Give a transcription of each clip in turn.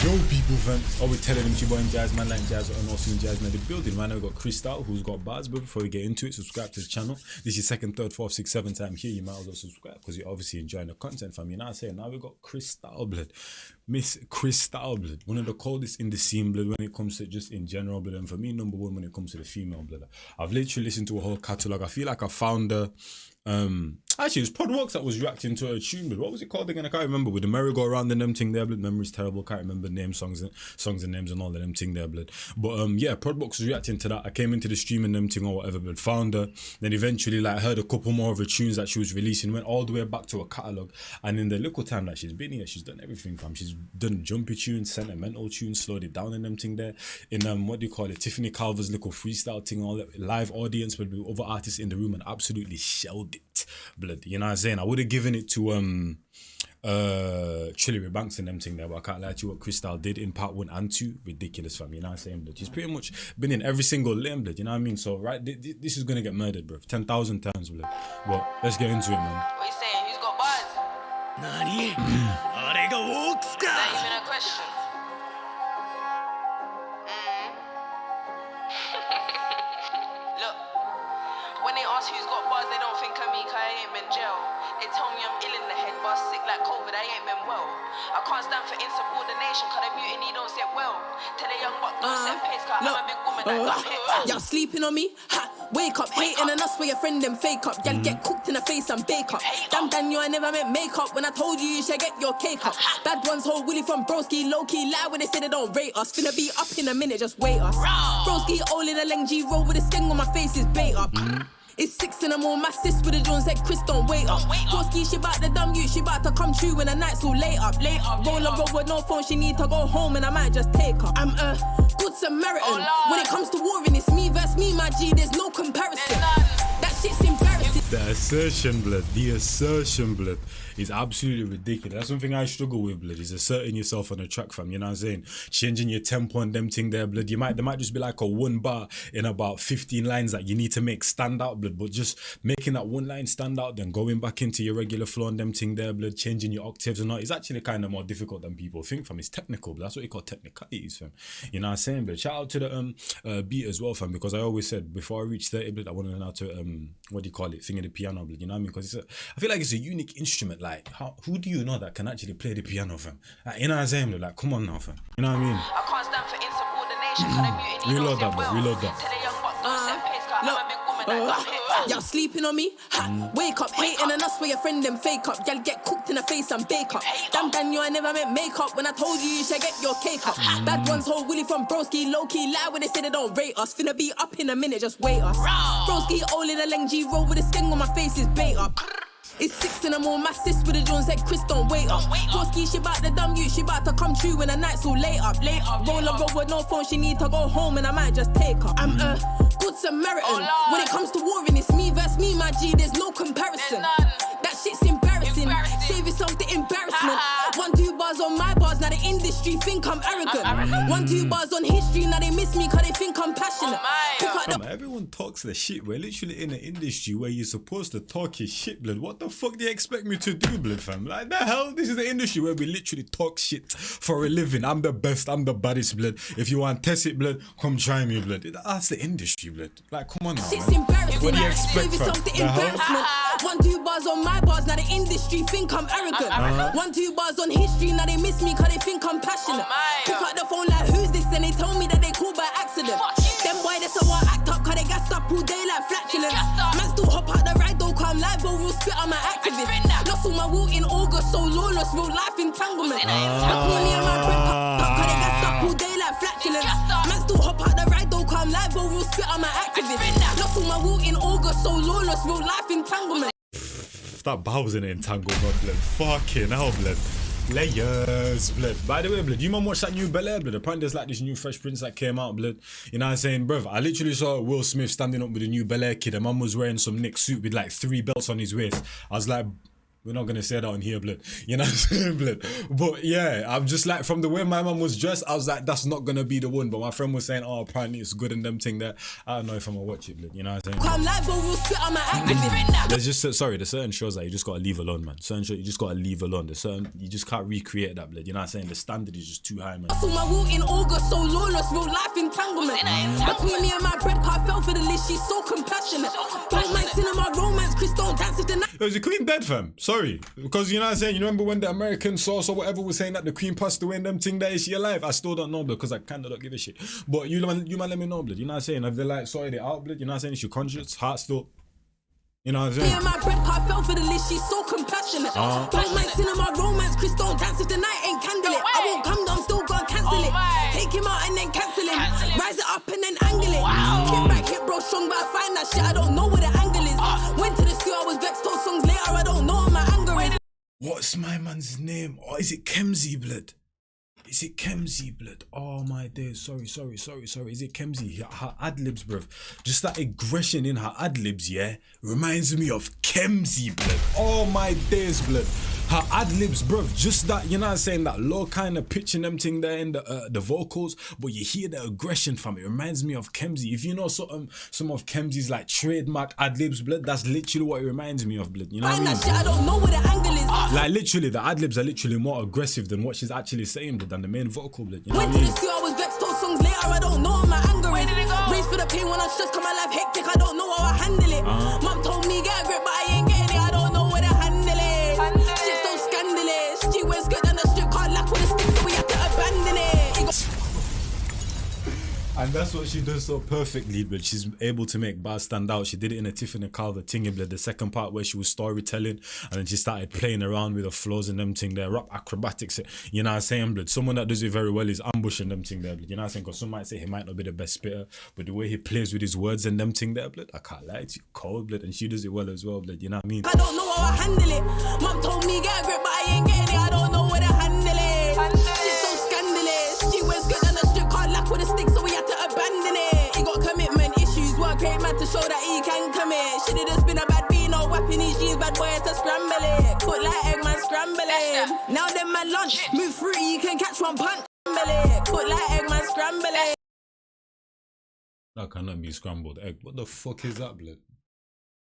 Yo, people, fam. Always telling them, boy, Njies, man, like Njies, and also Njies, man, the building. Man, we got Cristale, who's got bars, but before we get into it, subscribe to the channel. This is second, third, fourth, sixth, seventh time here. You might as well subscribe because you're obviously enjoying the content, fam. You know what I'm saying? Now we got Cristale, blood. Miss Cristale, blood. One of the coldest in the scene, blood, when it comes to just in general, blood. And for me, number one when it comes to the female, blood. I've literally listened to a whole catalogue. I feel like I found the actually, it was Walkz that was reacting to a tune, but what was it called again? I can't remember. With the merry-go-round and them thing there, blood. Memory's terrible. Can't remember names, songs and names and all of them thing there, blood. But yeah, Walkz was reacting to that. I came into the stream and them thing or whatever, blood. Found her. Then eventually, like, heard a couple more of her tunes that she was releasing. Went all the way back to a catalogue. And in the little time that she's been here, she's done everything, fam. She's done jumpy tunes, sentimental tunes, slowed it down and them thing there. In what do you call it? Tiffany Calver's little freestyle thing, all that live audience, but with other artists in the room, and absolutely shelled it, blood. You know what I'm saying? I would have given it to Trillery Banks and them thing there, but I can't lie to you, what Cristale did in part 1 and 2, ridiculous, fam. You know what I'm saying, blood? She's pretty much been in every single lane, blood. You know what I mean? So right, this is gonna get murdered, bro. 10,000 times, blood. But let's get into it, man. What you saying? Who's got bars? Nani? Arega Walkz ka? Not even a question. Look, when they ask who's got bars, they don't think of me, cause I ain't been jail. They tell me I'm ill in the head, but sick like COVID, I ain't been well. I can't stand for insubordination, cause the mutiny don't sit well. Tell the young buck don't set pace, cause I'm a big woman that got hit. Y'all sleeping on me? Ha! Wake up, hating on us where your friend them fake up. Y'all get cooked in the face and bake up. Damn Daniel, I never meant makeup. When I told you should get your cake up. Bad ones hold Willie from Broski, low-key lie when they say they don't rate us. Finna be up in a minute, just wait us. Broski all in a Njies roll with a sting on my face is bait up. It's 6 in the morning, my sis with the Jones said, Chris, don't wait up. Broski, she bout the dumb you, she bout to come true when the night's all late up. Roll a roll with no phone, she need to go home and I might just take her. I'm a good Samaritan. When it comes to warring, it's me versus me, my G, there's no comparison. That shit's embarrassing. The assertion, blood, is absolutely ridiculous. That's something I struggle with, blood, is asserting yourself on a track, fam. You know what I'm saying? Changing your tempo and them thing there, blood. There might just be like a one bar in about 15 lines that you need to make stand out, blood. But just making that one line stand out, then going back into your regular flow and them thing there, blood, changing your octaves or not, is actually kind of more difficult than people think, fam. It's technical, blood. That's what you call technicalities, fam. You know what I'm saying, blood? Shout out to the beat as well, fam, because I always said before I reach 30, blood, I want to learn how to what do you call it, thing of the piano, blood. You know what I mean? Because I feel like it's a unique instrument. Like, who do you know that can actually play the piano, fam? Like, you know what I'm saying, blood? Like, come on now, fam. You know what I mean? I can't stand for insubordination, cause the mutiny Reload don't that, sit bro. well. Reload that. Tell the young buck don't set pace, cause I'm a big woman that got hit. Y'all sleeping on me? Ha! Wake up, hating on us where your friend them fake up. Y'all get cooked in the face and bake up. Damn Daniel, I never meant makeup. When I told you should get your cake up. Bad ones hold Willie from Broski, low-key lie when they say they don't rate us. Finna be up in a minute, just wait us. Broski all in a Njies roll with a sting on my face is bait up. It's 6 in the morning, my sis with the Jones said, Chris, don't wait up. Broski, she bout the dumb you, she bout to come true when the night's all late up. Roll a roll with no phone, she need to go home and I might just take her. I'm a good Samaritan. When it comes to warring, it's me versus me, my G, there's no comparison. That shit's embarrassing. Save yourself the embarrassment. 1-2 bars on my bars, now the industry think I'm arrogant. 1-2 bars on history, now they miss me cause they think I'm passionate. Everyone talks the shit. We're literally in an industry where you're supposed to talk your shit, blood. What the fuck do you expect me to do, blood, fam? Like, the hell? This is the industry where we literally talk shit for a living. I'm the best, I'm the baddest, blood. If you want to test it, blood, come try me, blood. That's the industry, blood. Like, come on now, Shit's man. embarrassing. What do you expect, Save yourself the embarrassment. 1-2 bars on my bars, now the industry think I'm arrogant. 1-2 bars on history, now they miss me cause they think I'm passionate. Pick up the phone like, who's this? Then they tell me that they call by accident. Them boy, they someone act up cause they gassed up all day like flatulence. Man still hop out the ride, don't come live, but real spit on my activist. Lost all my will in August, so lawless, real life entanglement. I call me and my friend up cause they gassed up all day like flatulence. Man still hop out the ride, don't come live, but real spit on my activist. Lost all my will in August, so lawless, real life entanglement. That bow's in an entanglement, blood. Fucking hell, blood. Layers, blood. By the way, blood, you man watch that new Bel Air, blood? Apparently there's like this new Fresh Prince that came out, blood. You know what I'm saying, bruv? I literally saw Will Smith standing up with a new Bel Air kid. The man was wearing some Nick suit with like 3 belts on his waist. I was like, We're not gonna say that on here, blood. You know what I'm saying, blood? But yeah, I'm just like, from the way my mum was dressed, I was like, that's not gonna be the one. But my friend was saying, oh, apparently it's good and them thing there. I don't know if I'm gonna watch it, blood. You know what I'm saying? Come like, but we'll spit on my activist. There's just there's certain shows that you just gotta leave alone, man. Certain shows you just gotta leave alone. There's certain you just can't recreate that, blood. You know what I'm saying? The standard is just too high, man. I saw my will in August, so lawless, real life entanglement. Between me and my bread car fell for the list, she's so compassionate. Don't mind cinema, romance, Cristale, dance with the night. Is the Queen dead, fam? Sorry. Because you know what I'm saying? You remember when the American source or whatever was saying that the Queen passed away and them thing that is she alive? I still don't know, blood, because I kinda don't give a shit. But you man let me know, blood. You know what I'm saying? If they like sorry they out, blood, you know what I'm saying? It's your conscience, heart still. You know what I'm saying? Me and my bread car fell for the list, she's so compassionate. Don't mind cinema, romance, Cristale, dance if the night ain't candlelit. I won't come down, still gonna cancel it. Take him out and then cancel him. Rise it up and then angle it. Hit back, hit bro strong, but I find that shit, I don't know where the angle is. Went to the studio, I was vexed, told songs later, I don't know what my anger is. What's my man's name? Oh, is it Kemsey, blood? Is it Kemsey, blood? Oh my days. Sorry. Is it Kemsey? Her ad-libs, bruv. Just that aggression in her ad-libs, yeah, reminds me of Kemsey, blood. Oh my days, blood. Her ad-libs, bruv. Just that, you know what I'm saying, that low kind of pitch and them thing there in the vocals, but you hear the aggression from it. Reminds me of Kemsey. If you know some of Kemsey's like trademark ad-libs, blood, that's literally what it reminds me of, blood. You know what I mean? That shit, I don't know where the angle is. Like literally, the ad-libs are literally more aggressive than what she's actually saying, blood, than the main vocal, blood. You know Went what I to mean? the studio, I was vexed, told songs later, I don't know what my anger is. Race for the pain when I stress, come my life hectic, I don't know how I handle it. Mum told me get a grip, but I ain't getting it, I don't know where the handle is. Shit's so scandalous, she wears good and the strip can't lack with a stick, so we have to abandon it. And that's what she does so perfectly, but she's able to make bars stand out. She did it in a Tiffany Carver thing, blood. The second part where she was storytelling and then she started playing around with the flows and them thing there, rap acrobatics. You know what I'm saying, blood? Someone that does it very well is ambushing them thing there, blood. You know what I'm saying? Because some might say he might not be the best spitter, but the way he plays with his words and them thing there, blood, I can't lie, it's cold, blood. And she does it well as well, blood. You know what I mean? I don't know how I handle it. Mum told me get a grip, but I ain't getting it, I don't know where the handle is. Shit's so scandalous, she wears good and the strip can't lack with a stick, so we have to abandon it. He got commitment issues, work great man to show that he can commit. Should've just been a bad bee, no weapon, Njies, bad boy to scramble it. Put like egg man, scramble it. Now them man lunch, move through, you can catch one punch. Scramble it. Put like egg man, scramble it. That cannot be scrambled egg. What the fuck is that, blood?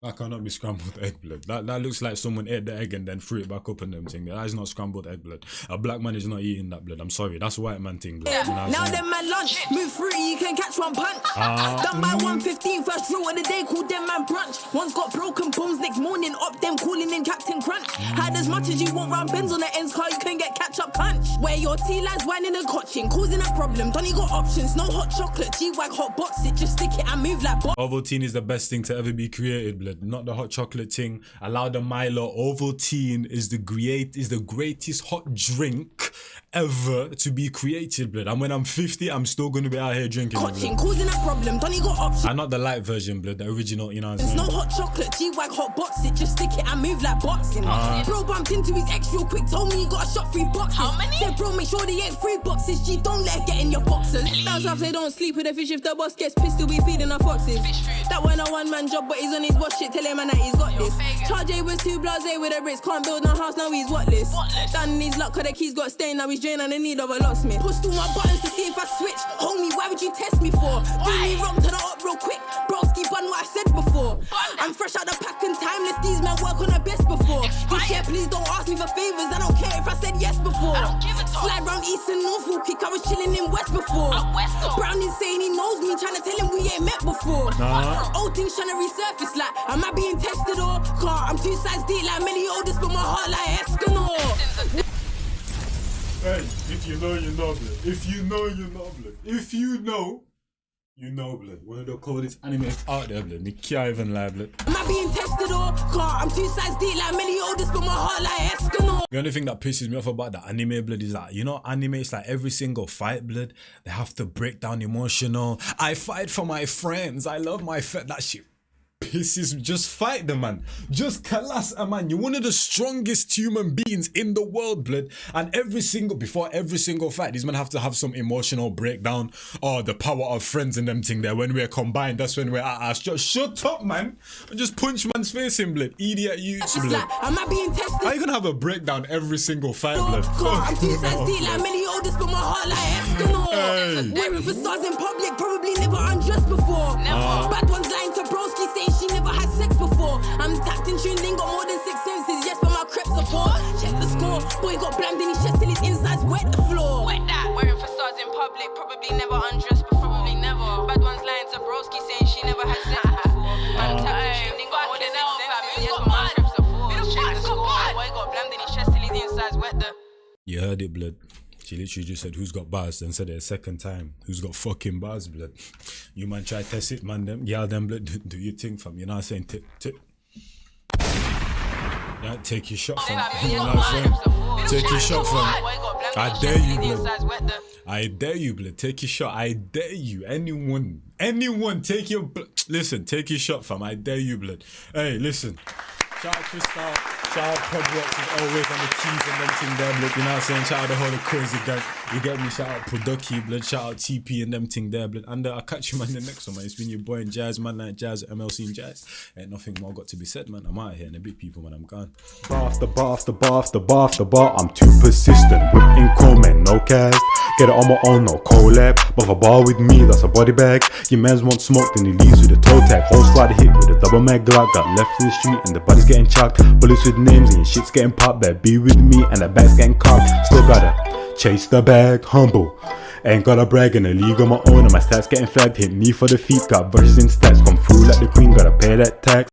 That cannot be scrambled egg, blood. That looks like someone ate the egg and then threw it back up and them thing. That is not scrambled egg, blood. A black man is not eating that, blood. I'm sorry. That's white man thing, blood. You know what I'm Now saying? them man lunch, move through, you can catch one punch. Done by 1:15, first rule of the day, called them man brunch. One's got broken bones, next morning up them calling in Captain Crunch. Had as much as you want round bends on the ends car, you can get catch up punch. Where your tea lies whining and cotching, causing a problem. Donny got options, no hot chocolate, G-Wag hot box it, just stick it and move like Ovaltine is the best thing to ever be created, blood. Not the hot chocolate thing. Allow the Milo. Ovaltine is the greatest hot drink ever to be created, blood. And when I'm 50, I'm still gonna be out here drinking it, cotching, blood. causing a problem. Donny got options. And not the light version, blood. The original, you know what I'm There's saying? no hot chocolate, G-Wag hot box it, just stick it and move like boxing. Bro bumped into his ex real quick, told me he got a shot 3 boxes. How many? Said bro, make sure they ain't 3 boxes, G, don't let it get in your boxes. That's how they don't sleep with the fish, if the boss gets pissed, he'll be feeding her foxes. That wasn't a one-man job, but he's on his watch shit, tell him man that he's got this. Charge A was too blasé with the bricks, can't build no house, now he's whatless. Done his luck, cause the keys got stained, now he's draining the need of a locksmith. Pushed all my buttons to see if I switch, homie, why would you test me for? Do me wrong to the up real quick, broski bun what I said before. I'm fresh out the pack and timeless, these men work on the best before. This year, please don't ask me for favors, I don't care if I said yes before. Slide round east and north real quick, I was chilling in west before. Brownie's saying he knows me, trying to tell him we ain't met before. Old things trying to resurface like, am I being tested or car? I'm 2 sides deep like Meliodas, but my heart like Escanor. Hey, if you know, you know, blood. If you know, you know, blood. If you know, you know, blood. One of the coldest animes out there, blood. Me can't even lie, blood. Am I being tested or car? I'm 2 sides deep like Meliodas, but my heart like Escanor. The only thing that pisses me off about the anime, blood, is that, you know, anime, it's like every single fight, blood, they have to break down emotional. I fight for my friends. I love my friend. That shit pisses me. Just fight the man. Just kalas a man. You're one of the strongest human beings in the world, blood. And before every single fight, these men have to have some emotional breakdown. Oh, the power of friends and them thing there. When we're combined, that's when we're at our shut up, man. And just punch man's face in, blood. Idiot you, blood. Like, am I being tested? How you gonna have a breakdown every single fight, blood? I'm too thirsty like Meliodas, but my heart like Escanor. Hey. Wearing facades in public, probably never undressed before. Bad ones lying to broski, saying she never had sex before. I'm tapped in tuned in, got more than 6 senses, yes, but my creps are 4. Check the score, boy got blamed in his chest till his insides wet the floor. Wet that, wearing facades in public, probably never undressed, but probably never. Bad ones lying to broski, saying she never had sex before. I'm tapped in tuned in, got more than 6 senses, yes, but my creps are 4. Check the score, boy got blamed in his chest till his insides wet the. You heard it, blood. She literally just said, who's got bars? Then said it a second time. Who's got fucking bars, blood? You man try test it, man. Them, yeah, them, blood. Do your thing, fam. You know what I'm saying? Yeah, take your shot, fam. You know what I'm saying? Take your shot, fam. I dare you, blood. I dare you, blood. Take your shot. I dare you. Anyone, take your... Listen, take your shot, fam. I dare you, blood. Hey, listen. Shout out Cristale, shout out Podworks as always on the keys and them thing there, blood. You know what I'm saying? Shout out the whole crazy gang. You get me? Shout out Producky, blood. Shout out TP and them thing there, blood. And I'll catch you, man, in the next one, man. It's been your boy Njies, man, like Njies, MLC Njies. Ain't nothing more got to be said, man. I'm out here and the big people, man. I'm gone. Bar after bar after bar after bar after bar. I'm too persistent. Whipping chrome and no cast. Get it on my own, no collab. But if a bar with me, that's a body bag. Your man's want smoke, then he leaves with a toe tag. Whole squad hit with a double mag Glock. Got left in the street and the body's getting chucked. Bullets with names and your shit's getting popped. Better be with me and the bag's getting cocked. Still gotta chase the bag, humble. Ain't gotta brag in a league on my own and my stats getting flagged. Hit me for the feet, got verses in stats. Come through like the queen, gotta pay that tax.